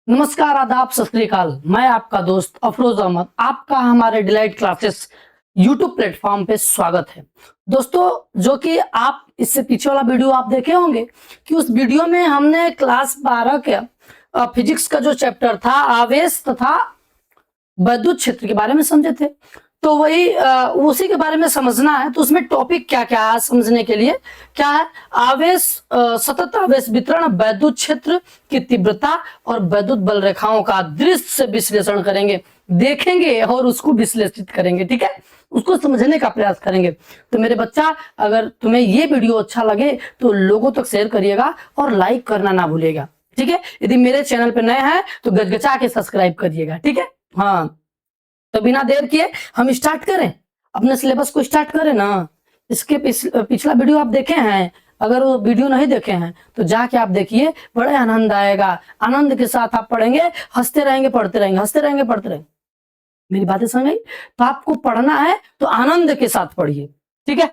नमस्कार, आदाब, सत श्री अकाल। मैं आपका दोस्त अफरोज अहमद, आपका हमारे डिलाइट क्लासेस यूट्यूब प्लेटफॉर्म पे स्वागत है। दोस्तों, जो कि आप इससे पीछे वाला वीडियो आप देखे होंगे कि उस वीडियो में हमने क्लास 12 के फिजिक्स का जो चैप्टर था आवेश तथा विद्युत क्षेत्र के बारे में समझे थे। तो वही उसी के बारे में समझना है। तो उसमें टॉपिक क्या क्या है समझने के लिए, क्या है आवेश, सतत आवेश वितरण, विद्युत क्षेत्र की तीव्रता और विद्युत बल रेखाओं का दृश्य से विश्लेषण करेंगे, देखेंगे और उसको विश्लेषित करेंगे। ठीक है, उसको समझने का प्रयास करेंगे। तो मेरे बच्चा, अगर तुम्हें ये वीडियो अच्छा लगे तो लोगों तक शेयर करिएगा और लाइक करना ना भूलिएगा। ठीक है, यदि मेरे चैनल पर नए हैं तो गजगचा के सब्सक्राइब करिएगा। ठीक है, हाँ। तो बिना देर किए हम स्टार्ट करें, अपने सिलेबस को स्टार्ट करें ना। इसके पिछला वीडियो आप देखे हैं? अगर वो वीडियो नहीं देखे हैं तो जाके आप देखिए, बड़े आनंद आएगा। आनंद के साथ आप पढ़ेंगे, हंसते रहेंगे, पढ़ते रहेंगे, हंसते रहेंगे, पढ़ते रहेंगे। मेरी बातें समझ आई? तो आपको पढ़ना है तो आनंद के साथ पढ़िए। ठीक है,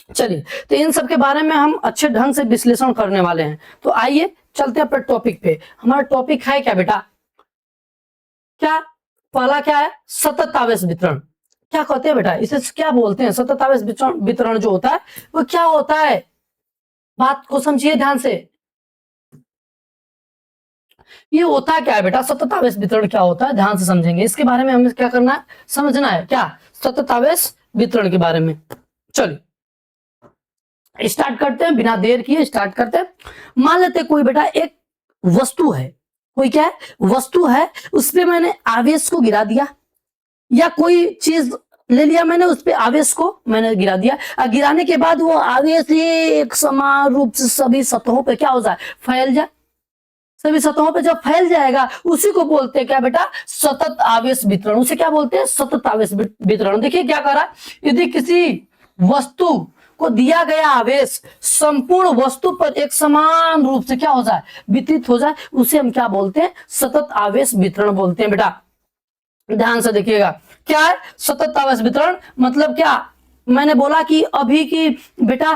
चलिए। तो इन सब के बारे में हम अच्छे ढंग से विश्लेषण करने वाले हैं। तो आइए चलते हैं अपने टॉपिक पे। हमारा टॉपिक है क्या बेटा? क्या पहला क्या है? सतत आवेश वितरण। क्या कहते हैं बेटा इसे? क्या बोलते हैं? सतत आवेश वितरण जो होता है वो क्या होता है? बात को समझिए ध्यान से। ये होता क्या है बेटा? सतत आवेश वितरण क्या होता है, ध्यान से समझेंगे। इसके बारे में हमें क्या करना है, समझना है। क्या सतत आवेश वितरण के बारे में? चलिए स्टार्ट करते हैं, बिना देर किए स्टार्ट करते हैं। मान लेते कोई बेटा एक वस्तु है, कोई क्या है? वस्तु है, उस पर मैंने आवेश को गिरा दिया, या कोई चीज ले लिया मैंने, उस पे आवेश को मैंने गिरा दिया। गिराने के बाद वो आवेश एक समान रूप से सभी सतहों पे क्या हो जाए? फैल जाए। सभी सतहों पे जब फैल जाएगा उसी को बोलते हैं क्या बेटा? सतत आवेश वितरण। उसे क्या बोलते हैं? सतत आवेश वितरण। देखिए क्या करा, यदि किसी वस्तु को दिया गया आवेश संपूर्ण वस्तु पर एक समान रूप से क्या हो जाए? वितरित हो जाए, उसे हम क्या बोलते हैं? सतत आवेश वितरण बोलते हैं। बेटा ध्यान से देखिएगा, क्या है सतत आवेश वितरण? मतलब क्या मैंने बोला कि अभी की बेटा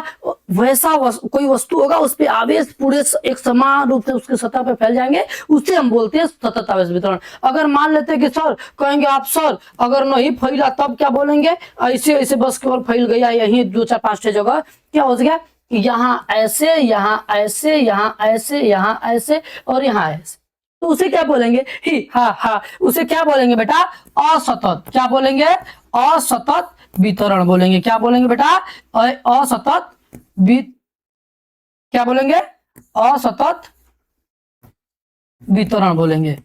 वैसा कोई वस्तु होगा, उस पर आवेश पूरे एक समान रूप से उसके सतह पे फैल जाएंगे, उसे हम बोलते हैं सतत आवेश वितरण। अगर मान लेते हैं कि सर, कहेंगे आप सर अगर नहीं फैला तब क्या बोलेंगे? ऐसे ऐसे बस केवल फैल गया, यही 2 4 5 6 जगह क्या हो गया, यहाँ ऐसे, यहाँ ऐसे, यहाँ ऐसे, यहाँ ऐसे और यहाँ ऐसे, तो उसे क्या बोलेंगे? ही हा हा। उसे क्या बोलेंगे बेटा? असतत। क्या बोलेंगे? असतत वितरण बोलेंगे। क्या बोलेंगे बेटा? असतत क्या बोलेंगे? असतत वितरण बोलेंगे।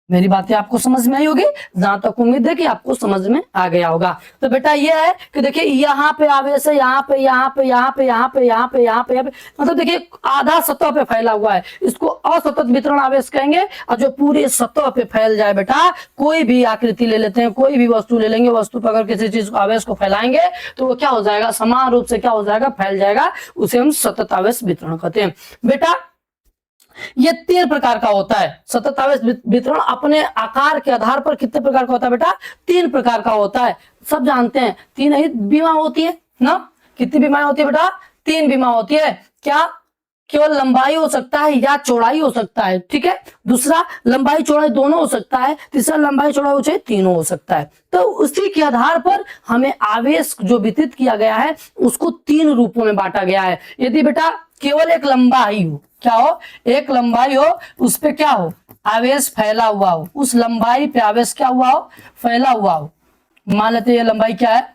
मेरी बातें आपको समझ में आई होगी, जहां तक उम्मीद है कि आपको समझ में आ गया होगा। तो बेटा ये है कि देखिए यहाँ पे आवेश है, यहाँ पे, यहाँ पे, यहाँ पे, यहाँ पे, यहाँ पे, यहाँ पे, यहाँ पे, मतलब देखिए आधा सतह पे फैला हुआ है, इसको असतत वितरण आवेश कहेंगे। और जो पूरे सतह पे फैल जाए बेटा, कोई भी आकृति ले लेते हैं, कोई भी वस्तु ले लेंगे, वस्तु पर अगर किसी चीज को आवेश को फैलाएंगे तो वो क्या हो जाएगा? समान रूप से क्या हो जाएगा? फैल जाएगा। उसे हम सतत आवेश वितरण कहते हैं। बेटा ये 3 प्रकार का होता है सतत आवेश वितरण। अपने आकार के आधार पर कितने प्रकार का होता है बेटा? 3 प्रकार का होता है। सब जानते हैं 3 ही बीमा होती है ना। कितनी बीमाएं होती है बेटा? 3 बीमा होती है। क्या? केवल लंबाई हो सकता है या चौड़ाई हो सकता है। ठीक है, दूसरा लंबाई चौड़ाई दोनों हो सकता है, तीसरा लंबाई चौड़ाई हो चाहे तीनों हो सकता है। तो उसी के आधार पर हमें आवेश जो वितरित किया गया है उसको 3 रूपों में बांटा गया है। यदि बेटा केवल एक लंबाई हो, क्या हो? एक लंबाई हो, उस पे क्या हो? आवेश फैला हुआ हो, उस लंबाई पे आवेश क्या हुआ हो? फैला हुआ हो। मान लेते ये लंबाई क्या है?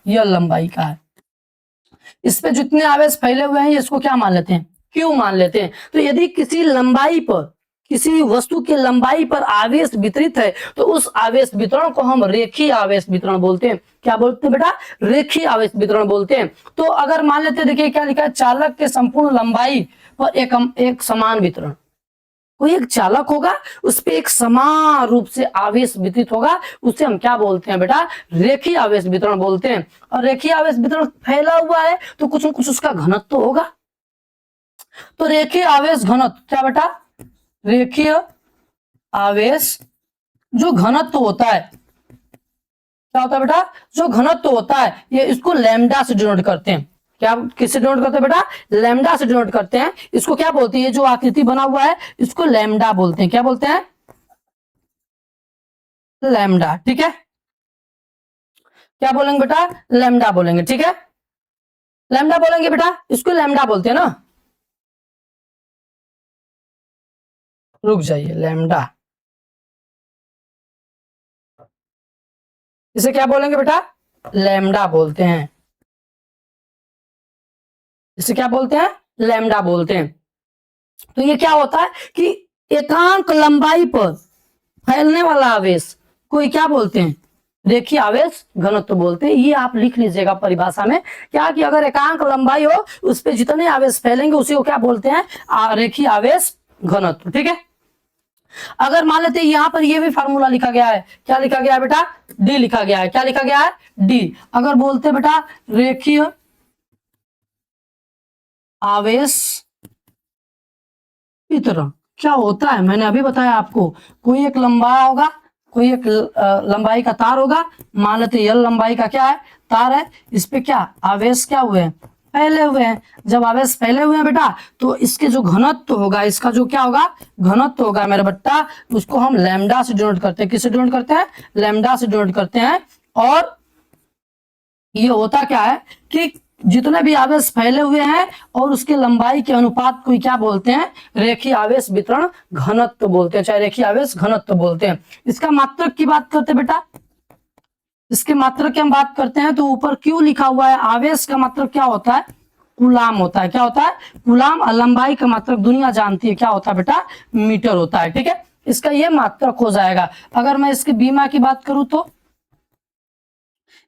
यह लंबाई का है। इस पे जितने आवेश फैले हुए हैं इसको क्या मान लेते हैं? क्यू मान लेते हैं। तो यदि किसी लंबाई पर, किसी वस्तु की लंबाई पर आवेश वितरित है तो उस आवेश वितरण को हम रेखीय आवेश वितरण बोलते हैं। क्या बोलते हैं बेटा? रेखीय आवेश वितरण बोलते हैं। तो अगर मान लेते हैं, देखिए क्या लिखा है, चालक के संपूर्ण लंबाई पर एक समान वितरण। कोई एक चालक होगा, उस पर एक समान रूप से आवेश वितरित होगा, उसे हम क्या बोलते हैं बेटा? रेखीय आवेश वितरण बोलते हैं। और रेखीय आवेश वितरण फैला हुआ है तो कुछ न कुछ उसका घनत्व तो होगा। तो रेखीय आवेश घनत्व क्या बेटा? रेखीय आवेश जो घनत्व होता है, क्या होता है बेटा? जो घनत्व होता है, ये इसको लैम्डा से डिनोट करते हैं। क्या किससे डिनोट करते हैं बेटा? लैम्डा से डिनोट करते हैं। इसको क्या बोलते हैं? ये जो आकृति बना हुआ है इसको लैम्डा बोलते हैं। क्या बोलते हैं? लैम्डा। ठीक है, क्या बोलेंगे बेटा? लैम्डा बोलेंगे। ठीक है, लैम्डा बोलेंगे बेटा, इसको लैम्डा बोलते हैं ना। रुक जाइए, लैम्डा, इसे क्या बोलेंगे बेटा? लैम्डा बोलते हैं। इसे क्या बोलते हैं? लैम्डा बोलते हैं। तो ये क्या होता है कि एकांक लंबाई पर फैलने वाला आवेश कोई क्या बोलते हैं? रेखीय आवेश घनत्व बोलते हैं। ये आप लिख लीजिएगा परिभाषा में, क्या कि अगर एकांक लंबाई हो उस पर जितने आवेश फैलेंगे उसी को क्या बोलते हैं? रेखीय आवेश घनत्व। ठीक है, अगर मान लेते हैं यहां पर ये भी फार्मूला लिखा गया है, क्या लिखा गया है बेटा? डी लिखा गया है। क्या लिखा गया है? डी। अगर बोलते बेटा रेखीय आवेश वितरण क्या होता है, मैंने अभी बताया आपको। कोई एक लंबा होगा, कोई एक लंबाई का तार होगा, मान लेते यल लंबाई का क्या है? तार है। इस पे क्या आवेश क्या हुए हैं? फैले हुए हैं। जब आवेश फैले हुए हैं बेटा तो इसके जो घनत्व होगा, इसका जो क्या होगा? घनत्व होगा मेरा बट्टा, उसको हम लैम्डा से डिनोट करते हैं। किससे डिनोट करते हैं? लैम्डा से डिनोट करते हैं। और ये होता क्या है कि जितने भी आवेश फैले हुए हैं और उसके लंबाई के अनुपात को क्या बोलते हैं? रेखीय आवेश वितरण घनत्व बोलते हैं, चाहे रेखीय आवेश घनत्व बोलते हैं। इसका मात्रक की बात करते हैं बेटा, इसके मात्रक की हम बात करते हैं तो ऊपर क्यों लिखा हुआ है? आवेश का मात्रक क्या होता है? कूलाम होता है। क्या होता है? कूलाम। और लंबाई का मात्रक दुनिया जानती है क्या होता है बेटा? मीटर होता है। ठीक है, इसका ये मात्रक हो जाएगा। अगर मैं इसके बीमा की बात करूं तो,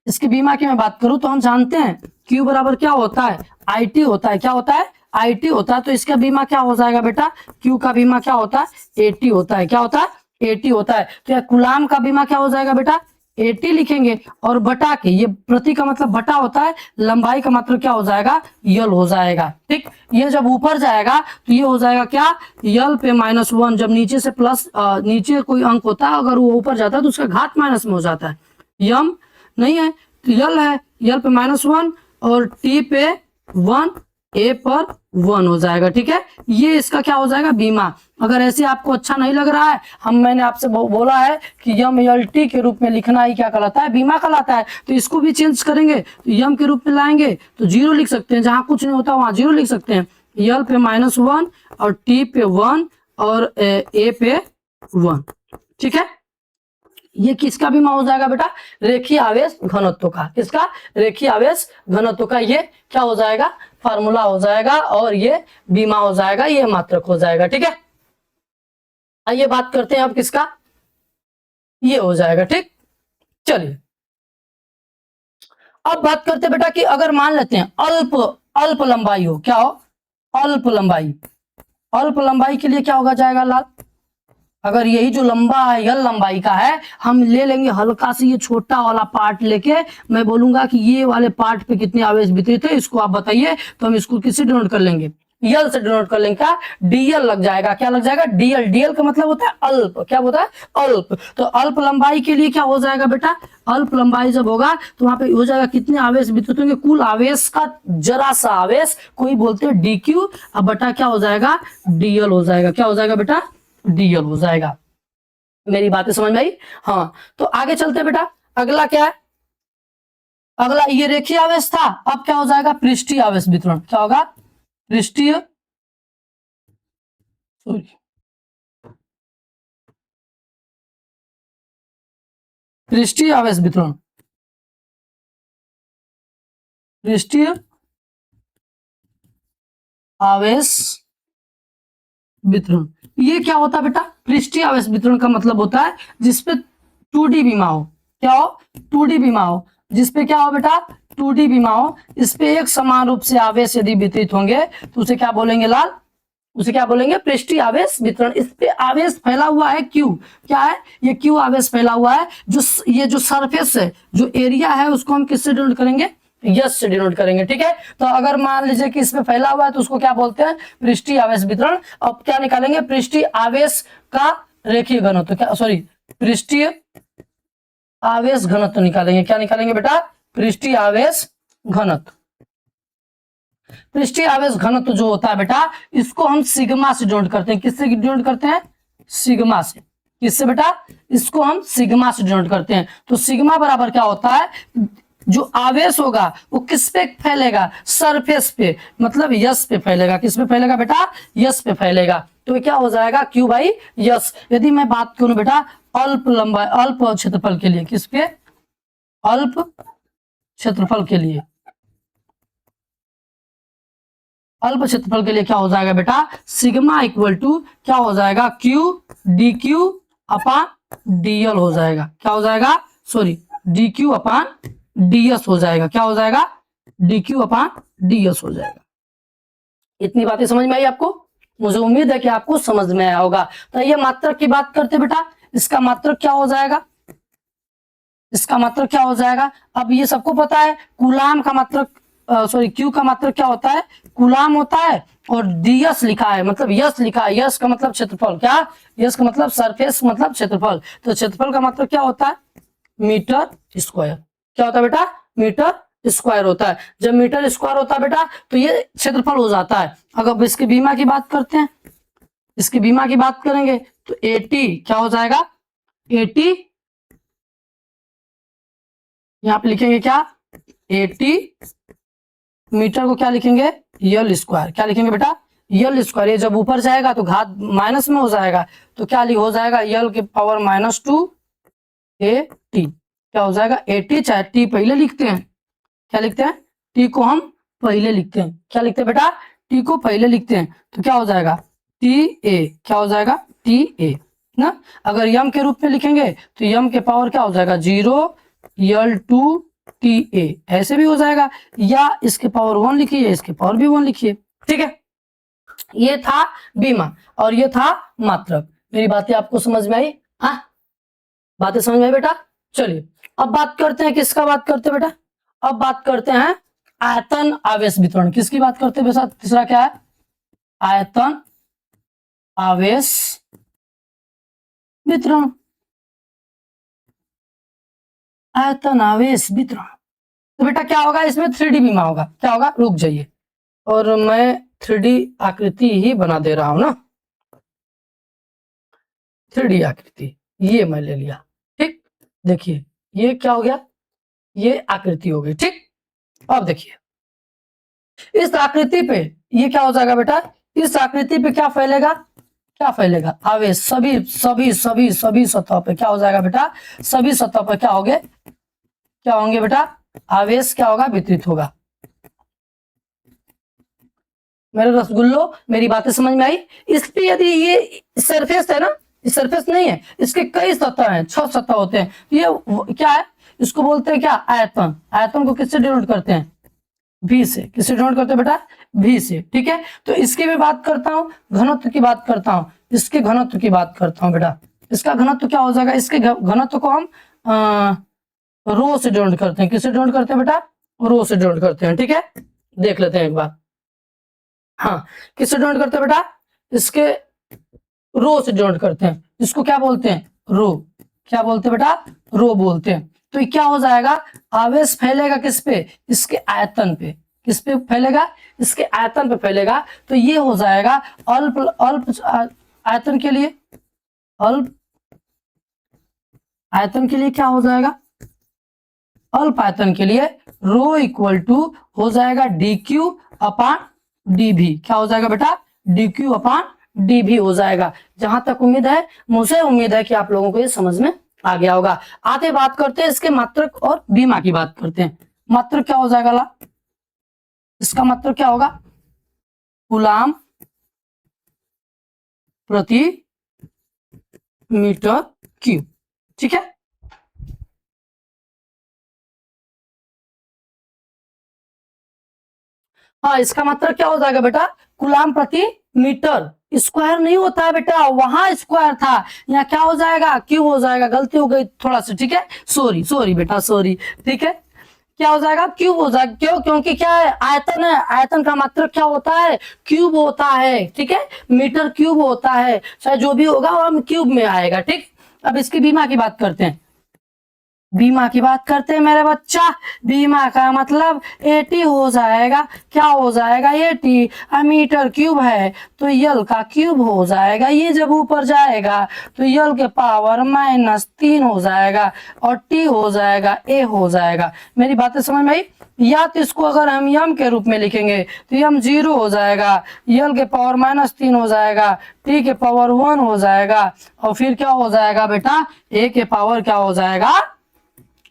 इसकी बीमा की मैं बात करूं तो हम जानते हैं Q बराबर क्या होता है? IT होता है। क्या होता है? IT होता है। तो इसका बीमा क्या हो जाएगा बेटा? Q का बीमा क्या होता है? AT होता है। क्या होता है? AT होता है। तो यह कूलाम का बीमा क्या हो जाएगा बेटा? AT लिखेंगे और बटा के, ये प्रति का मतलब बटा होता है, लंबाई का मतलब क्या हो जाएगा? यल हो जाएगा। ठीक, ये जब ऊपर जाएगा तो ये हो जाएगा क्या? यल पे -1। जब नीचे से प्लस, नीचे कोई अंक होता है अगर वो ऊपर जाता है तो उसका घात माइनस में हो जाता है। यम नहीं है तो यल है, यल पे -1 और टी पे 1, ए पर 1 हो जाएगा। ठीक है, ये इसका क्या हो जाएगा? बीमा। अगर ऐसे आपको अच्छा नहीं लग रहा है, मैंने आपसे बोला है कि यम यल टी के रूप में लिखना ही क्या कहलाता है? बीमा कहलाता है। तो इसको भी चेंज करेंगे तो यम के रूप में लाएंगे तो 0 लिख सकते हैं, जहां कुछ नहीं होता वहां 0 लिख सकते हैं। यल पे -1 और टी पे 1 और ए पे 1। ठीक है, ये किसका बीमा हो जाएगा बेटा? रेखीय आवेश घनत्व का। किसका? रेखीय आवेश घनत्व का। ये क्या हो जाएगा? फार्मूला हो जाएगा और ये बीमा हो जाएगा, ये मात्रक हो जाएगा। ठीक है, आइए बात करते हैं अब किसका? ये हो जाएगा। ठीक, चलिए अब बात करते हैं बेटा कि अगर मान लेते हैं अल्प अल्प लंबाई हो, क्या हो? अल्प लंबाई। अल्प लंबाई के लिए क्या होगा जाएगा लाल? अगर यही जो लंबा है यल लंबाई का है, हम ले लेंगे हल्का से ये छोटा वाला पार्ट लेके, मैं बोलूंगा कि ये वाले पार्ट पे कितने आवेश वितरित है इसको आप बताइए, तो हम इसको किससे डिनोट कर लेंगे? यल से डिनोट कर लेंगे। क्या? डीएल लग जाएगा। क्या लग जाएगा? डीएल। डीएल का मतलब होता है अल्प। क्या होता है? अल्प। तो अल्प लंबाई के लिए क्या हो जाएगा बेटा? अल्प लंबाई जब होगा तो वहां पे हो जाएगा कितने आवेश वितरित होंगे? कुल आवेश का जरा सा आवेश, कोई बोलते हैं DQ, अब बटा क्या हो जाएगा? डीएल हो जाएगा। क्या हो जाएगा बेटा? डीएल हो जाएगा। मेरी बातें समझ में आई? हाँ, तो आगे चलते बेटा। अगला क्या है? अगला ये रेखीय आवेश था, अब क्या हो जाएगा? पृष्ठीय आवेश वितरण। क्या होगा? पृष्ठीय, सॉरी, पृष्ठीय आवेश वितरण। पृष्ठीय आवेश वितरण ये क्या होता है बेटा? पृष्ठीय आवेश वितरण का मतलब होता है जिसपे 2D बीमा हो। क्या हो? 2D बीमा हो। जिसपे क्या हो बेटा? 2D बीमा हो। इस पे एक समान रूप से आवेश यदि वितरित होंगे तो उसे क्या बोलेंगे लाल? उसे क्या बोलेंगे? पृष्ठीय आवेश वितरण। इस पे आवेश फैला हुआ है Q। क्या है? ये Q आवेश फैला हुआ है। जो ये जो सरफेस है, जो एरिया है, उसको हम किससे डिनोट करेंगे? यस से डिनोट करेंगे। ठीक है, तो अगर मान लीजिए कि इसमें फैला हुआ है तो उसको क्या बोलते हैं? पृष्ठीय आवेश वितरण। अब क्या निकालेंगे? पृष्ठीय आवेश का रेखीय घनत्व, क्या, सॉरी, पृष्ठीय आवेश घनत्व निकालेंगे। क्या निकालेंगे बेटा? पृष्ठीय आवेश घनत्व। पृष्ठीय आवेश घनत्व जो होता है बेटा, इसको हम सिग्मा से डिनोट करते हैं। किससे डिनोट करते हैं? सिग्मा से। किससे बेटा? इसको हम सिग्मा से डिनोट करते हैं। तो सिग्मा बराबर क्या होता है? जो आवेश होगा वो किस पे फैलेगा? सरफेस पे, मतलब यस पे फैलेगा। किस पे फैलेगा बेटा? यस पे फैलेगा। तो क्या हो जाएगा? Q by yes. यदि मैं बात करूं बेटा अल्प लंबाई, अल्प क्षेत्रफल के लिए, किस पे? अल्प क्षेत्रफल के लिए, अल्प क्षेत्रफल के लिए क्या हो जाएगा बेटा? सिग्मा इक्वल टू क्या हो जाएगा? क्यू डी क्यू अपान डीएल हो जाएगा। क्या हो जाएगा? सॉरी, डी क्यू अपान डीएस हो जाएगा। क्या हो जाएगा? डी क्यू अपान डीएस हो जाएगा। इतनी बातें समझ में आई आपको? मुझे उम्मीद है कि आपको समझ में आया होगा। तो ये मात्रक की बात करते बेटा, इसका मात्रक क्या हो जाएगा? इसका मात्रक क्या हो जाएगा? अब ये सबको पता है कूलाम का मात्रक, सॉरी क्यू का मात्रक क्या होता है? कूलाम होता है। और डीएस लिखा है, मतलब यस लिखा है। यस का मतलब क्षेत्रफल। क्या? यस का मतलब सरफेस, मतलब क्षेत्रफल। तो क्षेत्रफल का मात्रक क्या होता है? Metre square. क्या होता है बेटा? मीटर स्क्वायर होता है। जब मीटर स्क्वायर होता है बेटा तो ये क्षेत्रफल हो जाता है। अगर इसके बीमा की बात करते हैं, इसकी बीमा की बात करेंगे तो 80 क्या हो जाएगा? 80, यहां पे लिखेंगे क्या? 80 मीटर को क्या लिखेंगे? यल स्क्वायर। क्या लिखेंगे बेटा? यल स्क्वायर। ये जब ऊपर जाएगा तो घात माइनस में हो जाएगा, तो क्या हो जाएगा? यल के पावर -2 80। क्या हो जाएगा? 80, चाहे टी पहले लिखते हैं। क्या लिखते हैं? टी को हम पहले लिखते हैं। क्या लिखते हैं बेटा? टी को पहले लिखते हैं। तो क्या हो जाएगा? T A. क्या हो जाएगा? टी ए ना। अगर यम के रूप में लिखेंगे तो यम के पावर क्या हो जाएगा? 0 यल 2 टी ए, ऐसे भी हो जाएगा। या इसके पावर 1 लिखिए, इसके पावर भी 1 लिखिए। ठीक है, ये था बीमा और ये था मात्रक। मेरी बातें आपको समझ में आई? हाँ, बातें समझ में आई बेटा? चलिए अब बात करते हैं, किसका बात करते हैं बेटा? अब बात करते हैं आयतन आवेश वितरण। किसकी बात करते हैं बेटा? तीसरा क्या है? आयतन आवेश वितरण। आयतन आवेश वितरण। तो बेटा क्या होगा? इसमें 3D बीमा होगा। क्या होगा? रुक जाइए, और मैं 3D आकृति ही बना दे रहा हूं ना। 3D आकृति ये मैं ले लिया। ठीक, देखिए ये क्या हो गया? ये आकृति हो गई। ठीक, अब देखिए इस आकृति पे ये क्या हो जाएगा बेटा? इस आकृति पे क्या फैलेगा? क्या फैलेगा? आवेश सभी सभी सभी सभी सतह पे क्या हो जाएगा बेटा? सभी सतह पर क्या होंगे? क्या होंगे बेटा? आवेश क्या होगा? वितरित होगा। मेरे रसगुल्लो, मेरी बातें समझ में आई? इस पे यदि ये सरफेस है ना, ये सरफेस नहीं है, इसके कई सतह हैं, 6 सतह होते हैं। ये क्या है? इसको बोलते हैं क्या? आयतन। आयतन को किससे डिनोट करते हैं? भी से। किससे डिनोट करते हैं बेटा? भी से। ठीक है, तो इसकी भी बात करता हूं, घनत्व की बात करता हूं, इसके घनत्व की बात करता हूं बेटा। इसका घनत्व क्या हो जाएगा? इसके घनत्व को हम रो से डिनोट करते हैं। किससे डिनोट करते हैं बेटा? रो से डिनोट करते हैं। ठीक है, देख लेते हैं एक बार। हाँ, किससे डिनोट करते हैं बेटा? इसके रो से डिनोट करते हैं। इसको क्या बोलते हैं? रो। क्या बोलते हैं बेटा? रो बोलते हैं। तो ये क्या हो जाएगा? आवेश फैलेगा किस पे? इसके आयतन पे। किस पे फैलेगा? इसके आयतन पे फैलेगा। तो ये हो जाएगा अल्प अल्प आयतन के लिए, अल्प आयतन के लिए क्या हो जाएगा? अल्प आयतन के लिए रो इक्वल टू हो जाएगा डी क्यू अपान डी भी। क्या हो जाएगा बेटा? डी क्यू अपान डी भी हो जाएगा। जहां तक उम्मीद है, मुझे उम्मीद है कि आप लोगों को ये समझ में आ गया होगा। आते बात करते हैं इसके मात्रक और बीमा की बात करते हैं। मात्रक क्या हो जाएगा ला? इसका मात्रक क्या होगा? कूलाम प्रति मीटर क्यूब। ठीक है, हाँ, इसका मतलब क्या हो जाएगा बेटा? कूलाम प्रति मीटर स्क्वायर नहीं होता है बेटा, वहां स्क्वायर था, यहाँ क्या हो जाएगा? क्यूब हो जाएगा। गलती हो गई थोड़ा सा। ठीक है, सॉरी सॉरी बेटा, सॉरी। ठीक है, क्या हो जाएगा? क्यूब हो जाएगा। क्यों? क्योंकि क्या है? आयतन है। आयतन का मात्रक क्या होता है? क्यूब होता है। ठीक है, मीटर क्यूब होता है। चाहे जो भी होगा वो हम क्यूब में आएगा। ठीक, अब इसकी बीमा की बात करते हैं। बीमा की बात करते हैं मेरे बच्चा। बीमा का मतलब 80 हो जाएगा। क्या हो जाएगा? 80। मीटर क्यूब है तो यल का क्यूब हो जाएगा। ये जब ऊपर जाएगा तो यल के पावर -3 हो जाएगा और टी हो जाएगा, ए हो जाएगा। मेरी बातें समझ में आई? या तो इसको अगर हम यम के रूप में लिखेंगे तो यम 0 हो जाएगा, यल के पावर -3 हो जाएगा, टी के पावर 1 हो जाएगा और फिर क्या हो जाएगा बेटा? ए के पावर क्या हो जाएगा?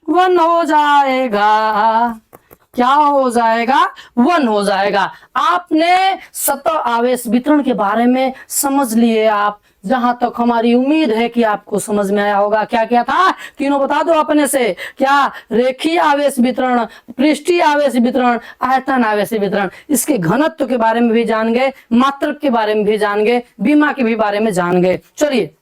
1 हो जाएगा। क्या हो जाएगा? 1 हो जाएगा। आपने सतह आवेश वितरण के बारे में समझ लिए आप। जहां तक हमारी उम्मीद है कि आपको समझ में आया होगा। क्या क्या था तीनों बता दो अपने से। क्या? रेखीय आवेश वितरण, पृष्ठीय आवेश वितरण, आयतन आवेश वितरण। इसके घनत्व के बारे में भी जान गए, मात्रक के बारे में भी जान गए, बीमा के भी बारे में जान गए। चलिए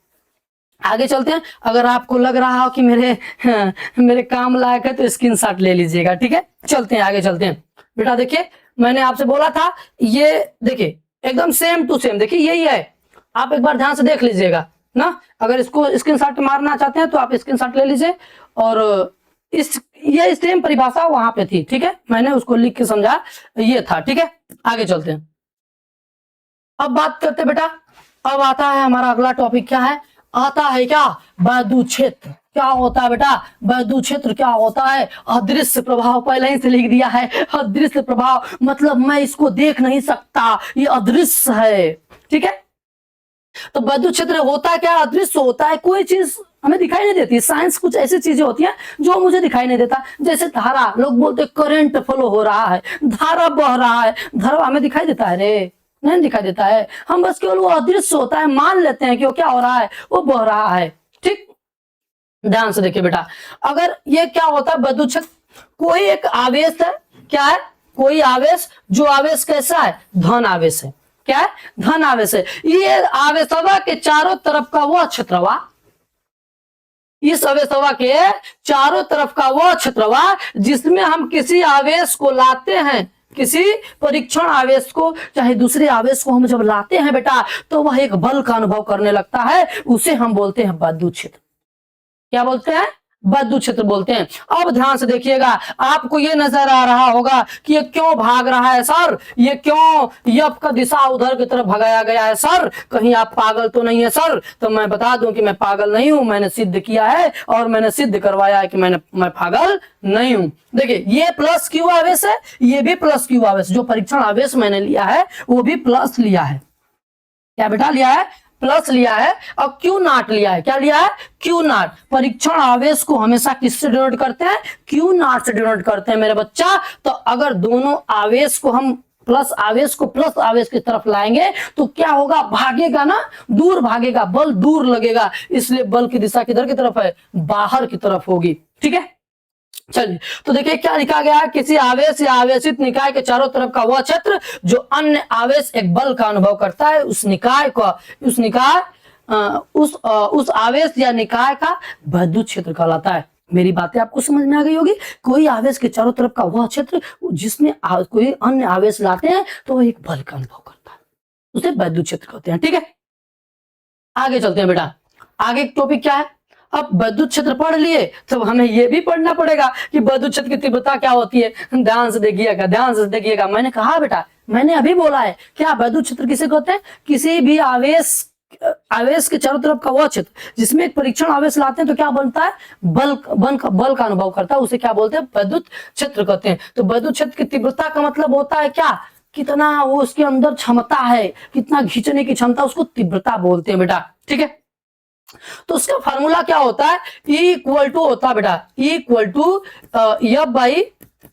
आगे चलते हैं। अगर आपको लग रहा हो कि मेरे काम लायक है तो स्क्रीनशॉट ले लीजिएगा। ठीक है, चलते हैं आगे चलते हैं। बेटा देखिए, मैंने आपसे बोला था, ये देखिए एकदम सेम टू सेम, देखिए यही है। आप एक बार ध्यान से देख लीजिएगा ना। अगर इसको स्क्रीनशॉट मारना चाहते हैं तो आप स्क्रीनशॉट ले लीजिए। और ये सेम परिभाषा वहां पे थी। ठीक है, मैंने उसको लिख के समझा, ये था। ठीक है, आगे चलते हैं। अब बात करते हैं बेटा, अब आता है हमारा अगला टॉपिक। क्या है? आता है क्या? वैद्युत क्षेत्र। क्या होता है बेटा? वैद्युत क्षेत्र क्या होता है? अदृश्य प्रभाव। पहले ही से लिख दिया है, अदृश्य प्रभाव मतलब मैं इसको देख नहीं सकता, ये अदृश्य है। ठीक है, तो वैद्युत क्षेत्र होता क्या? अदृश्य होता है। कोई चीज हमें दिखाई नहीं देती। साइंस कुछ ऐसी चीजें होती हैं जो मुझे दिखाई नहीं देता। जैसे धारा, लोग बोलते करंट फ्लो हो रहा है, धारा बह रहा है। धारा हमें दिखाई देता है रे? नहीं दिखाई देता है। हम बस केवल वो अदृश्य होता है मान लेते हैं कि वो क्या हो रहा है, वो बह रहा है। ठीक, ध्यान से देखिए बेटा, अगर ये क्या होता है वैद्युत क्षेत्र, कोई एक आवेश है। क्या है? कोई आवेश, जो आवेश कैसा है? धन आवेश है। क्या है? धन आवेश है। ये आवेशवा के चारों तरफ का वह क्षेत्रवा, इस आवेशवा के चारों तरफ का वह क्षेत्रवा जिसमें हम किसी आवेश को लाते हैं, किसी परीक्षण आवेश को चाहे दूसरे आवेश को हम जब लाते हैं बेटा, तो वह एक बल का अनुभव करने लगता है। उसे हम बोलते हैं वैद्युत क्षेत्र। क्या बोलते हैं? वैद्युत क्षेत्र बोलते हैं। अब ध्यान से देखिएगा, आपको ये नजर आ रहा होगा कि ये क्यों भाग रहा है सर, ये क्यों यप का दिशा उधर की तरफ भगाया गया है सर, कहीं आप पागल तो नहीं है सर? तो मैं बता दूं कि मैं पागल नहीं हूं, मैंने सिद्ध किया है और मैंने सिद्ध करवाया है कि मैं पागल नहीं हूं। देखिए ये प्लस क्यू आवेश है, ये भी प्लस क्यू आवेश। जो परीक्षण आवेश मैंने लिया है वो भी प्लस लिया है। क्या बेटा लिया है? प्लस लिया है। और क्यू नॉट लिया है। क्या लिया है? Q not. परीक्षण आवेश को हमेशा किससे डिनोट करते हैं? क्यू नॉट से डिनोट करते हैं मेरे बच्चा। तो अगर दोनों आवेश को हम प्लस आवेश को प्लस आवेश की तरफ लाएंगे तो क्या होगा? भागेगा ना, दूर भागेगा, बल दूर लगेगा। इसलिए बल की दिशा किधर की तरफ है? बाहर की तरफ होगी। ठीक है, चलिए तो देखिए क्या लिखा गया है। किसी आवेश या आवेशित निकाय के चारों तरफ का वह क्षेत्र जो अन्य आवेश एक बल का अनुभव करता है, उस निकाय को उस आवेश या निकाय का वैद्युत क्षेत्र कहलाता है। मेरी बातें आपको समझ में आ गई होगी। कोई आवेश के चारों तरफ का वह क्षेत्र जिसमें कोई अन्य आवेश लाते हैं तो वह एक बल का अनुभव करता है, उसे वैद्युत क्षेत्र कहते हैं। ठीक है, आगे चलते हैं बेटा। आगे टॉपिक क्या है? अब वैद्युत क्षेत्र पढ़ लिए तो हमें यह भी पढ़ना पड़ेगा कि वैद्युत क्षेत्र की तीव्रता क्या होती है। ध्यान से देखिएगा, ध्यान से देखिएगा। मैंने कहा बेटा, मैंने अभी बोला है, क्या वैद्युत क्षेत्र किसे कहते हैं? किसी भी आवेश के चारों तरफ का वह क्षेत्र जिसमें एक परीक्षण आवेश लाते हैं तो क्या बनता है? बल का अनुभव करता है, उसे क्या बोलते हैं? वैद्युत क्षेत्र कहते हैं। तो वैद्युत क्षेत्र की तीव्रता का मतलब होता है क्या? कितना वो उसके अंदर क्षमता है, कितना खींचने की क्षमता, उसको तीव्रता बोलते हैं बेटा। ठीक है, तो उसका फार्मूला क्या होता है? E इक्वल टू होता है बेटा, E equal to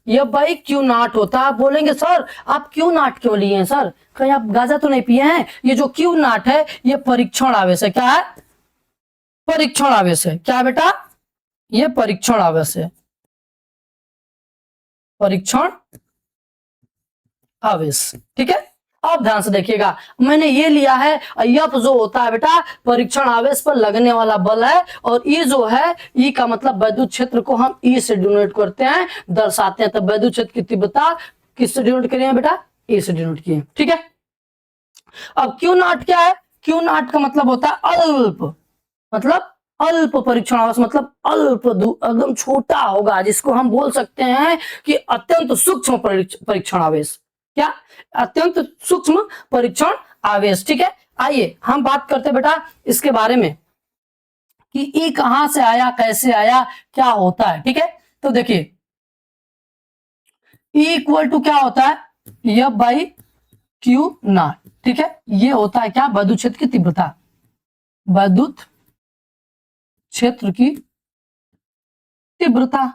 F by Q naught होता है। बोलेंगे सर आप क्यू नॉट क्यों लिए हैं सर? कहीं आप गाजा तो नहीं पिए हैं? ये जो क्यू नॉट है ये परीक्षण आवेश है। क्या है? परीक्षण आवेश है। क्या है बेटा? ये परीक्षण आवेश है, परीक्षण आवेश। ठीक है, अब ध्यान से देखिएगा, मैंने ये लिया है यफ जो होता है बेटा परीक्षण आवेश पर लगने वाला बल है, और ई जो है, ई का मतलब वैद्युत क्षेत्र को हम ई से डिनोट करते हैं, दर्शाते हैं। तब वैद्युत क्षेत्र की तीव्रता किससे डिनोट करिए बेटा? ए से डिनोट किए। ठीक है, अब क्यू नॉट क्या है? क्यू नॉट का मतलब होता है अल्प, मतलब अल्प परीक्षण आवेश मतलब अल्प एकदम छोटा होगा, जिसको हम बोल सकते हैं कि अत्यंत सूक्ष्म परीक्षण आवेश। क्या? अत्यंत सूक्ष्म परीक्षण आवेश। ठीक है, आइए हम बात करते हैं बेटा इसके बारे में कि ई कहां से आया, कैसे आया, क्या होता है। ठीक है, तो देखिए ई इक्वल टू क्या होता है, एफ बाई क्यू नॉट। ठीक है, ये होता है क्या, विद्युत क्षेत्र की तीव्रता, विद्युत क्षेत्र की तीव्रता।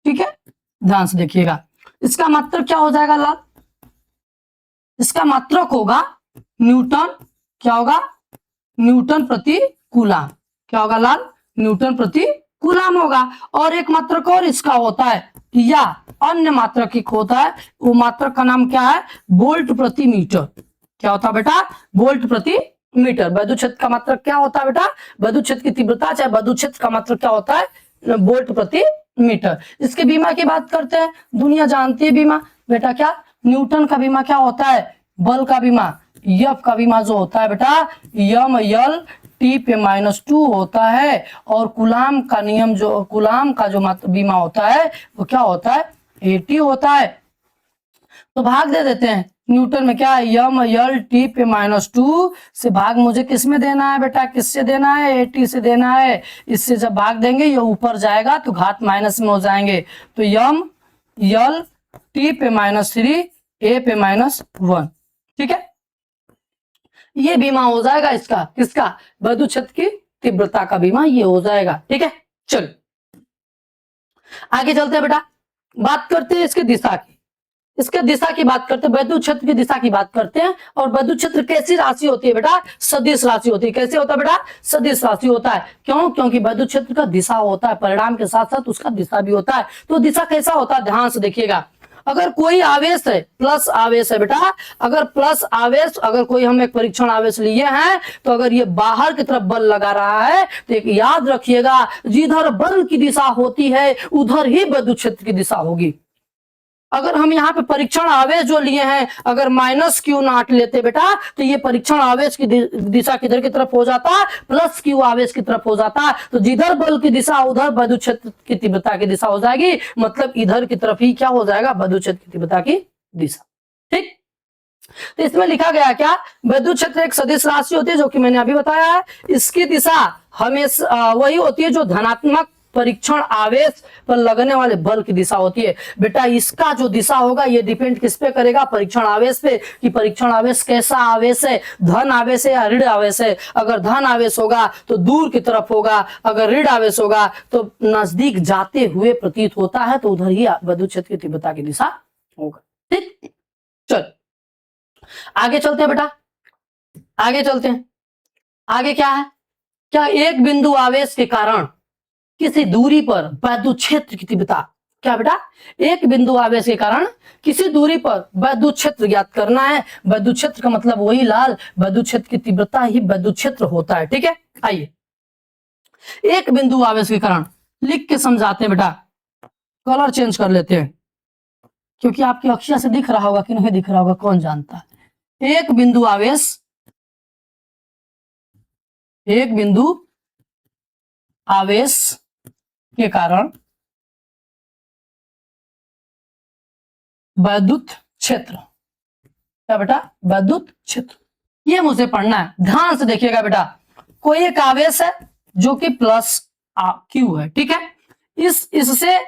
ठीक है, ध्यान से देखिएगा, इसका मात्रक क्या हो जाएगा लाल, इसका मात्रक होगा न्यूटन, क्या होगा, न्यूटन प्रति कूलाम। क्या होगा लाल, न्यूटन प्रति कूलाम होगा। और एक मात्रक और इसका होता है, या अन्य मात्रक एक होता है, वो मात्रक का नाम क्या है, वोल्ट प्रति मीटर। क्या होता है बेटा, वोल्ट प्रति मीटर। विद्युत क्षेत्र का मात्रक क्या होता है बेटा, विद्युत क्षेत्र की तीव्रता, चाहे विद्युत क्षेत्र का मात्रक क्या होता है, वोल्ट प्रति मीटर। इसके बीमा की बात करते हैं, दुनिया जानती है बीमा बेटा, क्या न्यूटन का बीमा क्या होता है, बल का बीमा, एफ का बीमा जो होता है बेटा यम यल टी पे -2 होता है। और कूलाम का नियम जो, कूलाम का जो बीमा होता है वो क्या होता है, एटी होता है। तो भाग दे देते हैं, न्यूटन में क्या है, यम यल टी पे -2 से भाग मुझे किस में देना है बेटा, किससे देना है, एटी से देना है। इससे जब भाग देंगे ये ऊपर जाएगा तो घात माइनस में हो जाएंगे, तो यम यल टी पे -3 ए पे -1। ठीक है, ये बीमा हो जाएगा इसका, किसका, विद्युत क्षेत्र की तीव्रता का बीमा ये हो जाएगा। ठीक है, चलो आगे चलते हैं बेटा, बात करते हैं इसकी दिशा की, इसके दिशा की बात करते हैं, विद्युत क्षेत्र की दिशा की बात करते हैं। और विद्युत क्षेत्र कैसी राशि होती है बेटा, सदिश राशि होती है। कैसे होता है बेटा, सदिश राशि होता है। क्यों, क्योंकि विद्युत क्षेत्र का दिशा होता है, परिणाम के साथ साथ उसका दिशा भी होता है। तो दिशा कैसा होता है, ध्यान से देखिएगा, अगर कोई आवेश है, प्लस आवेश है बेटा, अगर प्लस आवेश, अगर कोई हम एक परीक्षण आवेश लिए हैं, तो अगर ये बाहर की तरफ बल लगा रहा है तो एक याद रखिएगा, जिधर बल की दिशा होती है उधर ही विद्युत क्षेत्र की दिशा होगी। अगर हम यहाँ पे परीक्षण आवेश जो लिए हैं, अगर -Q0 लेते बेटा, तो ये परीक्षण आवेश की दिशा किधर की तरफ हो जाता, +Q आवेश की तरफ हो जाता। तो जिधर बल की दिशा उधर विद्युत क्षेत्र की तीव्रता की दिशा हो जाएगी, मतलब इधर की तरफ ही क्या हो जाएगा, विद्युत क्षेत्र की तीव्रता की दिशा। ठीक, तो इसमें लिखा गया क्या, विद्युत क्षेत्र एक सदिश राशि होती है, जो कि मैंने अभी बताया है। इसकी दिशा हमेशा वही होती है जो धनात्मक परीक्षण आवेश पर लगने वाले बल की दिशा होती है। बेटा इसका जो दिशा होगा ये डिपेंड किस पे करेगा, परीक्षण आवेश पे, कि परीक्षण आवेश कैसा आवेश है, धन आवेश है या ऋण आवेश है। अगर धन आवेश होगा तो दूर की तरफ होगा, अगर ऋण आवेश होगा तो नजदीक जाते हुए प्रतीत होता है, तो उधर ही विद्युत क्षेत्र की तीव्रता की दिशा होगा। ठीक, चल आगे चलते हैं बेटा, आगे चलते हैं। आगे क्या है, क्या एक बिंदु आवेश के कारण किसी दूरी पर विद्युत क्षेत्र की तीव्रता, क्या बेटा, एक बिंदु आवेश के कारण किसी दूरी पर विद्युत क्षेत्र ज्ञात करना है। विद्युत क्षेत्र का मतलब वही लाल, विद्युत क्षेत्र की तीव्रता ही विद्युत क्षेत्र होता है। ठीक है, आइए एक बिंदु आवेश के कारण लिख के समझाते हैं बेटा, कलर चेंज कर लेते हैं क्योंकि आपकी अक्षिया से दिख रहा होगा कि नहीं दिख रहा होगा कौन जानता है। एक बिंदु आवेश, एक बिंदु आवेश के कारण विद्युत क्षेत्र, क्या बेटा, विद्युत क्षेत्र, ये मुझे पढ़ना है, ध्यान से देखिएगा बेटा। कोई एक आवेश है जो कि +Q है। ठीक है, इससे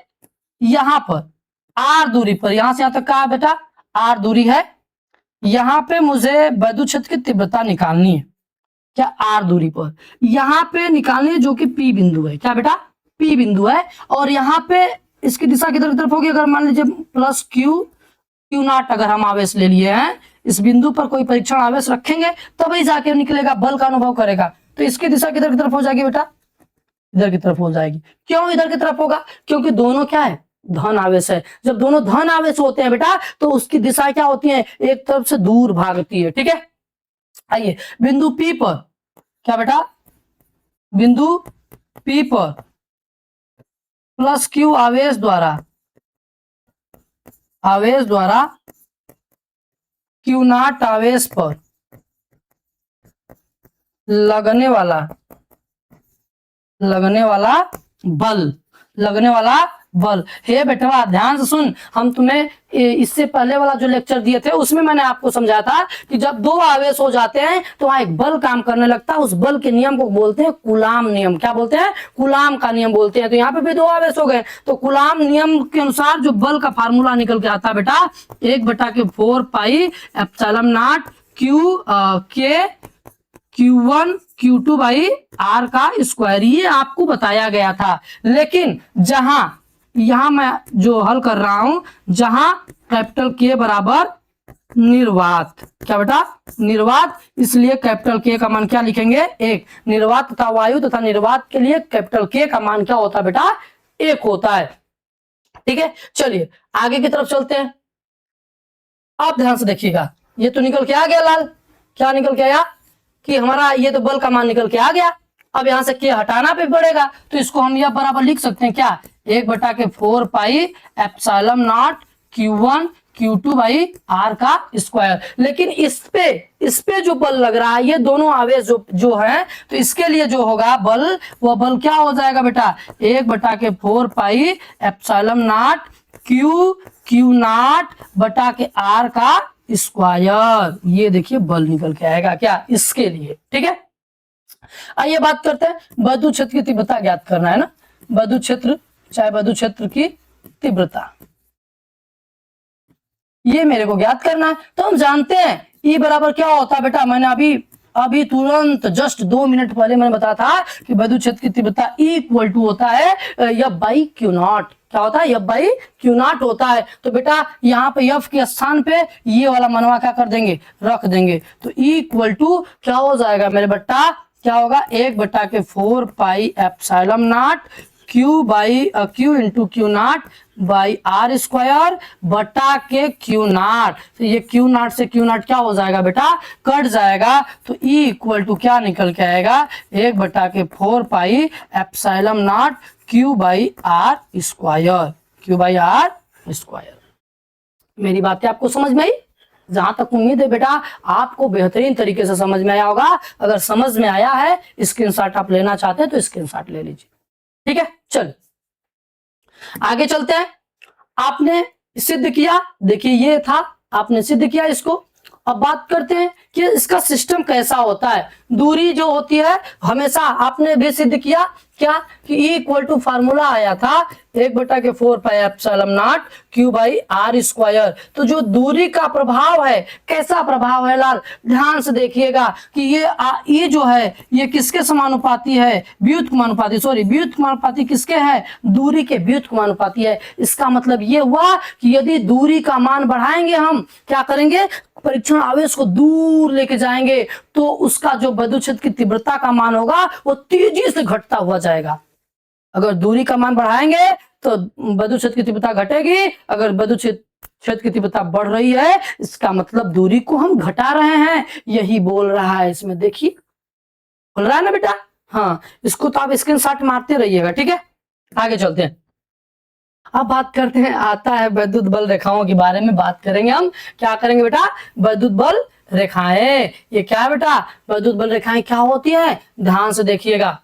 यहां पर R दूरी पर, यहां से यहां तक का बेटा R दूरी है, यहां पे मुझे विद्युत क्षेत्र की तीव्रता निकालनी है, क्या, R दूरी पर यहां पे निकालनी है, जो कि P बिंदु है। क्या बेटा, P बिंदु है। और यहाँ पे इसकी दिशा किधर की तरफ होगी, अगर मान लीजिए +Q0 अगर हम आवेश ले लिए हैं, इस बिंदु पर कोई परीक्षण आवेश रखेंगे तभी जाके निकलेगा, बल का अनुभव करेगा। तो इसकी दिशा किधर की तरफ हो जाएगी बेटा, इधर की तरफ हो जाएगी। क्यों इधर की तरफ होगा, क्योंकि दोनों क्या है, धन आवेश है। जब दोनों धन आवेश होते हैं बेटा तो उसकी दिशा क्या होती है, एक तरफ से दूर भागती है। ठीक है, आइए बिंदु P पर, क्या बेटा, बिंदु P पर +Q आवेश द्वारा Q0 आवेश पर लगने वाला लगने वाला बल लगने वाला बल। हे बेटवा ध्यान से सुन, हम तुम्हें इससे पहले वाला जो लेक्चर दिए थे उसमें मैंने आपको समझाया था कि जब दो आवेश हो जाते हैं तो वहां एक बल काम करने लगता है, उस बल के नियम को बोलते हैं कूलाम नियम। क्या बोलते हैं? कूलाम का नियम बोलते हैं। तो यहाँ पे भी दो आवेश हो गए, तो कूलाम नियम के अनुसार जो बल का फार्मूला निकल के आता है बेटा, 1/4 पाई Q के Q1 Q2 बाई R का स्क्वायर, ये आपको बताया गया था। लेकिन यहां मैं जो हल कर रहा हूं, जहां कैपिटल K बराबर निर्वात, क्या बेटा? निर्वात, इसलिए कैपिटल K का मान क्या लिखेंगे? 1। निर्वात तथा वायु तथा निर्वात के लिए कैपिटल K का मान क्या होता है बेटा? 1 होता है। ठीक है, चलिए आगे की तरफ चलते हैं। आप ध्यान से देखिएगा, ये तो निकल के आ गया लाल। क्या निकल के आया? कि हमारा ये तो बल का मान निकल के आ गया। अब यहां से K हटाना पे पड़ेगा, तो इसको हम यह बराबर लिख सकते हैं क्या? 1/4 pi epsilon not Q1 Q2 by R का स्क्वायर। लेकिन इस पे जो बल लग रहा है, ये दोनों आवेश जो है, तो इसके लिए जो होगा बल, वह बल क्या हो जाएगा बेटा? 1/4 pi epsilon not Q not बटा के R का स्क्वायर। ये देखिए बल निकल के आएगा क्या? इसके लिए। ठीक है, आइए बात करते हैं, विद्युत क्षेत्र की तीव्रता ज्ञात करना है ना। विद्युत क्षेत्र, चाहे विद्युत क्षेत्र की तीव्रता, ये मेरे को ज्ञात करना है। तो हम जानते हैं E बराबर क्या होता है बेटा? मैंने अभी तुरंत जस्ट 2 मिनट पहले मैंने बताया था कि विद्युत क्षेत्र की तीव्रता इक्वल टू होता है F/Q0। क्या होता है? F/Q0 होता है। तो बेटा यहाँ पे F के स्थान पे ये वाला मनवा क्या कर देंगे? रख देंगे। तो इक्वल टू क्या हो जाएगा मेरे बेटा? क्या होगा? 1/4 pi epsilon not Q into Q0 by R square बटा के Q0। तो ये Q0 से Q0 क्या हो जाएगा बेटा? कट जाएगा। तो E इक्वल टू क्या निकल के आएगा? 1/4 pi epsilon not Q by R square. मेरी बातें आपको समझ में आई? जहां तक उम्मीद है बेटा आपको बेहतरीन तरीके से समझ में आया होगा। अगर समझ में आया है, स्क्रीनशॉट आप लेना चाहते हैं तो स्क्रीनशॉट ले लीजिए। ठीक है, चल आगे चलते हैं। आपने सिद्ध किया, देखिए ये था, आपने सिद्ध किया इसको। अब बात करते हैं कि इसका सिस्टम कैसा होता है। दूरी जो होती है हमेशा, आपने भी सिद्ध किया क्या कि E इक्वल टू फार्मूला आया था 1/4 pi epsilon not Q by R square. तो जो दूरी का प्रभाव है, कैसा प्रभाव है लाल? ध्यान से देखिएगा कि ये जो है ये किसके समानुपाती है? व्युत्क्रमानुपाती। व्युत्क्रमानुपाती किसके है? दूरी के व्युत्क्रमानुपाती है। इसका मतलब ये हुआ कि यदि दूरी का मान बढ़ाएंगे, हम क्या करेंगे? परीक्षण आवेश को दूर लेके जाएंगे, तो उसका जो विद्युत क्षेत्र की तीव्रता का मान होगा वो तेजी से घटता हुआ जाएगा। अगर दूरी का मान बढ़ाएंगे तो विद्युत क्षेत्र की तीव्रता घटेगी। अगर विद्युत क्षेत्र की तीव्रता बढ़ रही है, इसका मतलब दूरी को हम घटा रहे हैं। यही बोल रहा है इसमें, देखिए बोल रहा है ना बेटा? हाँ, इसको तो आप स्क्रीनशॉट मारते रहिएगा। ठीक है, आगे चलते हैं। अब बात करते हैं, आता है विद्युत बल रेखाओं के बारे में बात करेंगे हम। क्या करेंगे बेटा? विद्युत बल रेखाएं। ये क्या है बेटा? विद्युत बल रेखाएं क्या होती है? ध्यान से देखिएगा।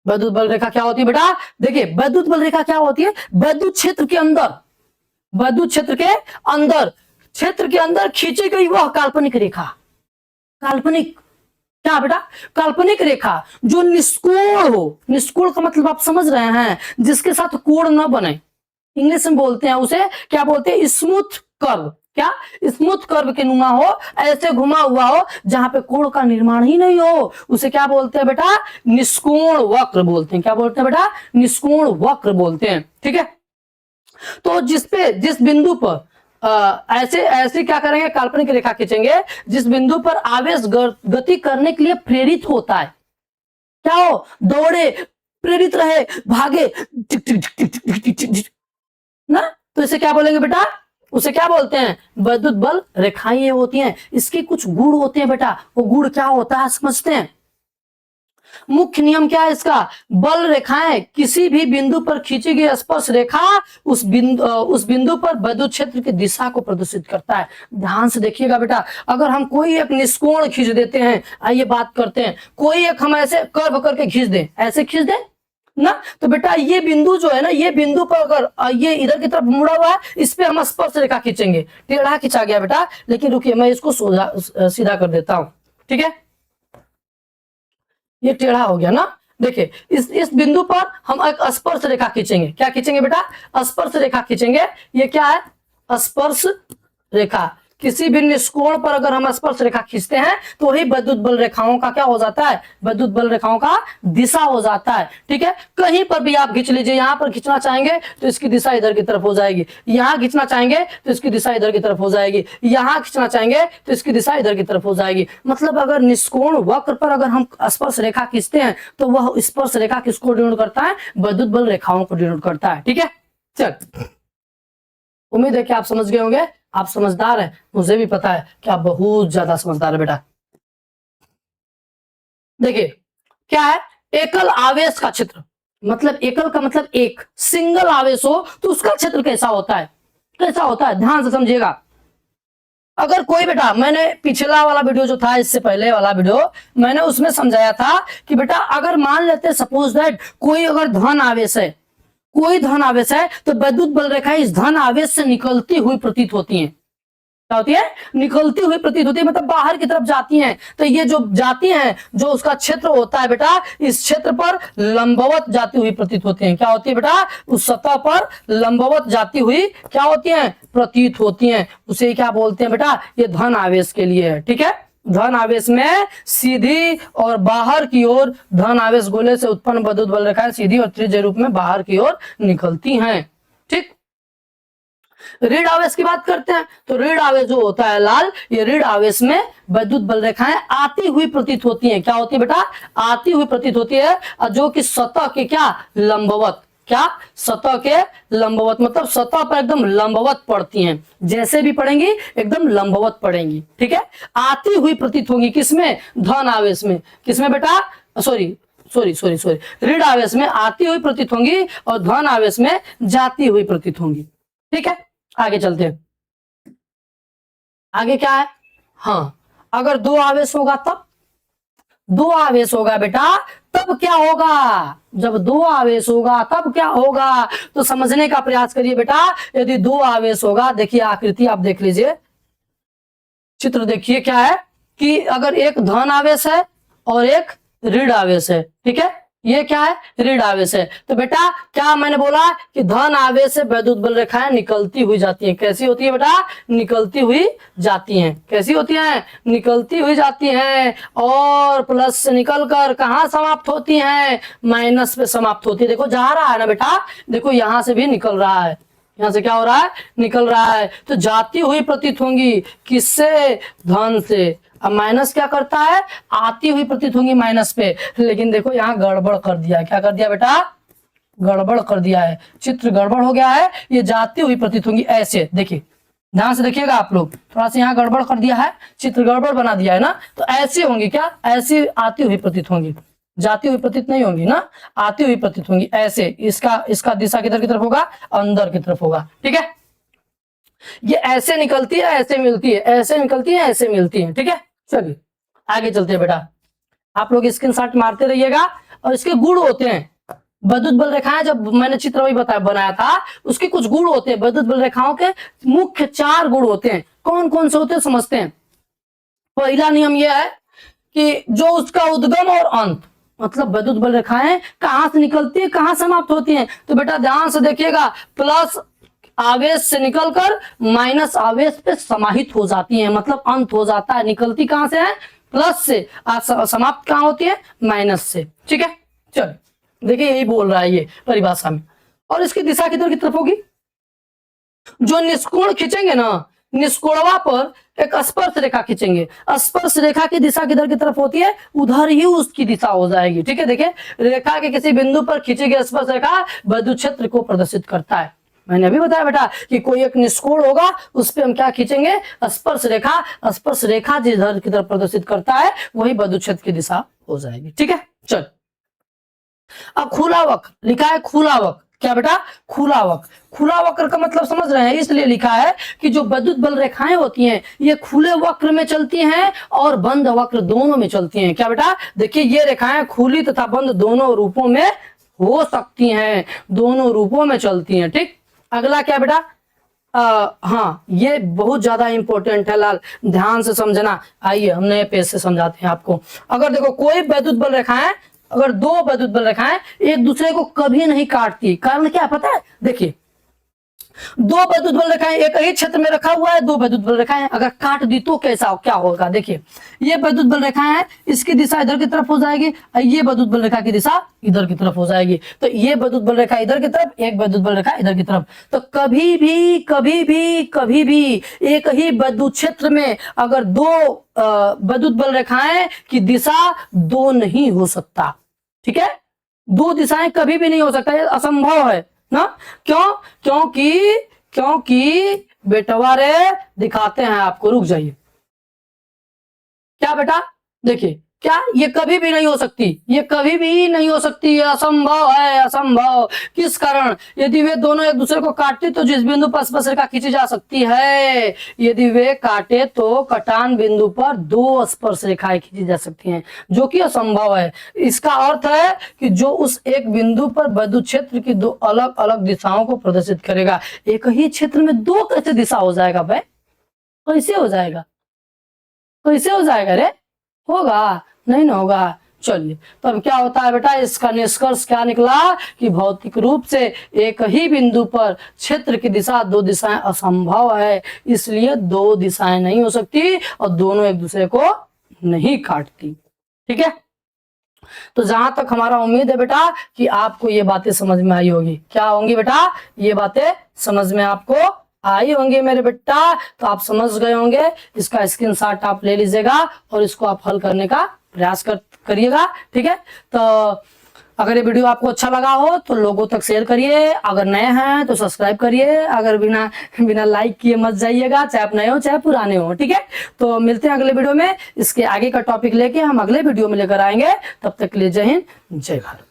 विद्युत बल रेखा क्या होती है बेटा? देखिए विद्युत बल रेखा क्या होती है? विद्युत क्षेत्र के अंदर खींची गई वह काल्पनिक रेखा। काल्पनिक क्या बेटा? काल्पनिक रेखा जो निष्कोण हो। निष्कोण का मतलब आप समझ रहे हैं, जिसके साथ कोण न बने। इंग्लिश में बोलते हैं उसे, क्या बोलते हैं? Smooth curve. क्या? स्मूथ कर्व के नुमा हो, ऐसे घुमा हुआ हो, जहां पे कोण का निर्माण ही नहीं हो, उसे क्या बोलते हैं बेटा? निष्कोण वक्र बोलते हैं। क्या बोलते हैं बेटा? निष्कोण वक्र बोलते हैं। ठीक है, तो जिस बिंदु पर ऐसे क्या करेंगे? काल्पनिक रेखा खींचेंगे जिस बिंदु पर आवेश गति करने के लिए प्रेरित होता है। क्या हो? दौड़े, प्रेरित रहे, भागे, टिक टिक टिक टिक टिक टिक टिक ना, तो इसे क्या बोलेंगे बेटा? उसे क्या बोलते हैं? विद्युत बल रेखाएं होती हैं। इसके कुछ गुण होते हैं बेटा। वो गुण क्या होता है समझते हैं। मुख्य नियम क्या है इसका, बल रेखाएं किसी भी बिंदु पर खींची गई स्पर्श रेखा उस बिंदु पर विद्युत क्षेत्र की दिशा को प्रदर्शित करता है। ध्यान से देखिएगा बेटा, अगर हम कोई एक निष्कोण खींच देते हैं, आइए बात करते हैं, कोई एक हम ऐसे कर्व करके खींच दें, ऐसे खींच दें ना, तो बेटा ये बिंदु जो है ना, ये बिंदु पर अगर ये इधर की तरफ मुड़ा हुआ है, इस पे हम स्पर्श रेखा खींचेंगे, टेढ़ा खींचा गया बेटा, लेकिन रुकिए मैं इसको सीधा कर देता हूं, ठीक है, ये टेढ़ा हो गया ना। देखिए इस बिंदु पर हम एक स्पर्श रेखा खींचेंगे, क्या खींचेंगे बेटा, स्पर्श रेखा खींचेंगे। ये क्या है, स्पर्श रेखा। किसी भी निष्कोण पर अगर हम स्पर्श रेखा खींचते हैं तो वही विद्युत बल रेखाओं का क्या हो जाता है, विद्युत बल रेखाओं का दिशा हो जाता है, ठीक है। कहीं पर भी आप खींच लीजिए, यहां पर खींचना चाहेंगे तो इसकी दिशा इधर की तरफ हो जाएगी, यहां खींचना चाहेंगे तो इसकी दिशा इधर की तरफ हो जाएगी, यहां खींचना चाहेंगे तो इसकी दिशा इधर की तरफ हो जाएगी। मतलब अगर निष्कोण वक्र पर अगर हम स्पर्श रेखा खींचते हैं तो वह स्पर्श रेखा किसको डिनोट करता है, विद्युत बल रेखाओं को डिनोट करता है, ठीक है। चल, उम्मीद है कि आप समझ गए होंगे, आप समझदार हैं, मुझे भी पता है कि आप बहुत ज्यादा समझदार है बेटा। देखिए क्या है, एकल आवेश का क्षेत्र, मतलब एकल का मतलब एक, सिंगल आवेश हो तो उसका क्षेत्र कैसा होता है, कैसा होता है, ध्यान से समझिएगा। अगर कोई बेटा, मैंने पिछला वाला वीडियो जो था, इससे पहले वाला वीडियो, मैंने उसमें समझाया था कि बेटा अगर मान लेते सपोज दैट कोई अगर धन आवेश है, कोई धन आवेश है, तो विद्युत बल रेखाएं इस धन आवेश से निकलती हुई प्रतीत होती हैं। क्या होती है, निकलती हुई प्रतीत होती है, मतलब बाहर की तरफ जाती हैं। तो ये जो जाती हैं, जो उसका क्षेत्र होता है बेटा, इस क्षेत्र पर लंबवत जाती हुई प्रतीत होती हैं। क्या होती है बेटा, उस सतह पर लंबवत जाती हुई क्या होती हैं, प्रतीत होती हैं। उसे क्या बोलते हैं बेटा, ये धन आवेश के लिए है, ठीक है। धन आवेश में सीधी और बाहर की ओर, धन आवेश गोले से उत्पन्न विद्युत बल रेखाएं सीधी और त्रिज्यीय रूप में बाहर की ओर निकलती हैं, ठीक। ऋण आवेश की बात करते हैं, तो ऋण आवेश जो होता है लाल, ये ऋण आवेश में विद्युत बल रेखाएं आती हुई प्रतीत होती हैं। क्या होती है बेटा, आती हुई प्रतीत होती है, जो कि सतह के क्या लंबवत, क्या सतह के लंबवत, मतलब सतह पर एकदम लंबवत पड़ती हैं, जैसे भी पड़ेंगी एकदम लंबवत पड़ेंगी, ठीक है। आती हुई प्रतीत होंगी किसमें, धन आवेश में, किसमें बेटा, सॉरी ऋण आवेश में आती हुई प्रतीत होंगी और धन आवेश में जाती हुई प्रतीत होंगी, ठीक है। आगे चलते हैं, आगे क्या है, हाँ, अगर दो आवेश होगा तब, दो आवेश होगा बेटा तब क्या होगा, जब दो आवेश होगा तब क्या होगा, तो समझने का प्रयास करिए बेटा। यदि दो आवेश होगा, देखिए आकृति आप देख लीजिए, चित्र देखिए, क्या है कि अगर एक धन आवेश है और एक ऋण आवेश है, ठीक है, ये क्या है, ऋण आवेश है, तो बेटा क्या मैंने बोला कि धन आवेश से विद्युत बल रेखाएं निकलती हुई जाती हैं। कैसी होती है बेटा, निकलती हुई जाती हैं, कैसी होती हैं, निकलती हुई जाती हैं, और प्लस से निकलकर कहां समाप्त होती हैं, माइनस पे समाप्त होती है। देखो जा रहा है ना बेटा, देखो यहां से भी निकल रहा है, यहां से क्या हो रहा है, निकल रहा है, तो जाती हुई प्रतीत होंगी, किससे, धन से। अब माइनस क्या करता है, आती हुई प्रतीत होंगी माइनस पे, लेकिन देखो यहाँ गड़बड़ कर दिया है। क्या कर दिया बेटा, गड़बड़ कर दिया है, चित्र गड़बड़ हो गया है, ये जाती हुई प्रतीत होंगी ऐसे। देखिए ध्यान से देखिएगा आप लोग, थोड़ा सा यहाँ गड़बड़ कर दिया है, चित्र गड़बड़ बना दिया है ना, तो ऐसे होंगी, क्या ऐसी आती हुई प्रतीत होंगी, जाती हुई प्रतीत नहीं होंगी ना, आती हुई प्रतीत होंगी ऐसे। इसका दिशा किधर की तरफ होगा, अंदर की तरफ होगा, ठीक है। ये ऐसे निकलती है, ऐसे मिलती है, ऐसे निकलती है, ऐसे मिलती है, ठीक है। चलिए आगे चलते हैं बेटा, आप लोग स्क्रीनशॉट मारते रहिएगा। और इसके गुण होते हैं, विद्युत बल रेखाएं, जब मैंने चित्र वही बनाया था, उसके कुछ गुण होते हैं। विद्युत बल रेखाओं के मुख्य 4 गुण होते हैं। कौन कौन से होते हैं समझते हैं। पहला नियम यह है कि जो उसका उद्गम और अंत, मतलब विद्युत बल रेखाएं कहां से निकलती है, कहां समाप्त होती हैं, तो बेटा ध्यान से देखिएगा, प्लस आवेश से निकलकर माइनस आवेश पे समाहित हो जाती है, मतलब अंत हो जाता है। निकलती कहां से है, प्लस से, समाप्त कहां होती है, माइनस से, ठीक है। चलो देखिए यही बोल रहा है ये परिभाषा में। और इसकी दिशा किधर की तरफ होगी, जो निष्कोण खींचेंगे ना, निष्कोणवा पर एक स्पर्श रेखा खींचेंगे, स्पर्श रेखा की दिशा किधर की तरफ होती है, उधर ही उसकी दिशा हो जाएगी, ठीक है। देखिए रेखा के किसी बिंदु पर खींची गई स्पर्श रेखा विद्युत क्षेत्र को प्रदर्शित करता है। मैंने अभी बताया बेटा कि कोई एक निष्कोण होगा, उस पर हम क्या खींचेंगे, स्पर्श रेखा। स्पर्श रेखा जिधर की तरफ प्रदर्शित करता है वही विद्युत क्षेत्र की दिशा हो जाएगी, ठीक है। चल, अब खुला वक्र लिखा है, खुला वक्र, क्या बेटा, खुला वक्र। खुला वक्र का मतलब समझ रहे हैं, इसलिए लिखा है कि जो विद्युत बल रेखाएं होती हैं ये खुले वक्र में चलती हैं और बंद वक्र दोनों में चलती हैं। क्या बेटा, देखिए ये रेखाएं खुली तथा बंद दोनों रूपों में हो सकती हैं, दोनों रूपों में चलती हैं। ठीक, अगला क्या बेटा, हाँ ये बहुत ज्यादा इंपॉर्टेंट है लाल, ध्यान से समझना। आइए हम नए पेज से समझाते हैं आपको। अगर देखो कोई विद्युत बल रेखाएं, अगर दो विद्युत बल रेखाएं एक दूसरे को कभी नहीं काटती, कारण क्या पता है, देखिए दो विद्युत बल रेखाएं एक ही क्षेत्र में रखा हुआ है, दो विद्युत बल रेखाएं अगर काट दी तो कैसा क्या होगा। देखिए ये विद्युत बल रेखाएं है, इसकी दिशा इधर की तरफ हो जाएगी, ये विद्युत बल रेखा की दिशा इधर की तरफ हो जाएगी। तो ये विद्युत बल रेखा इधर की तरफ, एक विद्युत बल रेखा इधर की तरफ। तो कभी भी कभी भी कभी भी एक ही विद्युत क्षेत्र में अगर दो विद्युत बल रेखाएं की दिशा दो नहीं हो सकता। ठीक है, दो दिशाएं कभी भी नहीं हो सकता, ये असंभव है ना। क्यों, क्योंकि बेटवा रे दिखाते हैं आपको, रुक जाइए। क्या बेटा, देखिए क्या, ये कभी भी नहीं हो सकती, ये कभी भी नहीं हो सकती, असंभव है, असंभव। किस कारण, यदि वे दोनों एक दूसरे को काटते तो जिस बिंदु पर स्पर्श रेखा खींची जा सकती है, यदि वे काटे तो कटान बिंदु पर दो स्पर्श रेखाएं खींची जा सकती हैं, जो कि असंभव है। इसका अर्थ है कि जो उस एक बिंदु पर विद्युत क्षेत्र की दो अलग अलग दिशाओं को प्रदर्शित करेगा। एक ही क्षेत्र में दो कैसे दिशा हो जाएगा भाई, कैसे हो जाएगा, कैसे हो जाएगा रे, होगा नहीं ना होगा। चलिए तो अब क्या होता है बेटा, इसका निष्कर्ष क्या निकला कि भौतिक रूप से एक ही बिंदु पर क्षेत्र की दिशा दो दिशाएं असंभव है, इसलिए दो दिशाएं नहीं हो सकती और दोनों एक दूसरे को नहीं काटती। ठीक है, तो जहां तक हमारा उम्मीद है बेटा कि आपको ये बातें समझ में आई होगी। क्या होंगी बेटा, ये बातें समझ में आपको आई होंगी मेरे बेटा, तो आप समझ गए होंगे। इसका स्क्रीनशॉट आप ले लीजिएगा और इसको आप हल करने का प्रयास करिएगा। ठीक है, तो अगर ये वीडियो आपको अच्छा लगा हो तो लोगों तक शेयर करिए, अगर नए हैं तो सब्सक्राइब करिए, अगर बिना लाइक किए मत जाइएगा, चाहे आप नए हो चाहे पुराने हो। ठीक है, तो मिलते हैं अगले वीडियो में, इसके आगे का टॉपिक लेके हम अगले वीडियो में लेकर आएंगे। तब तक के लिए जय हिंद, जय भारत।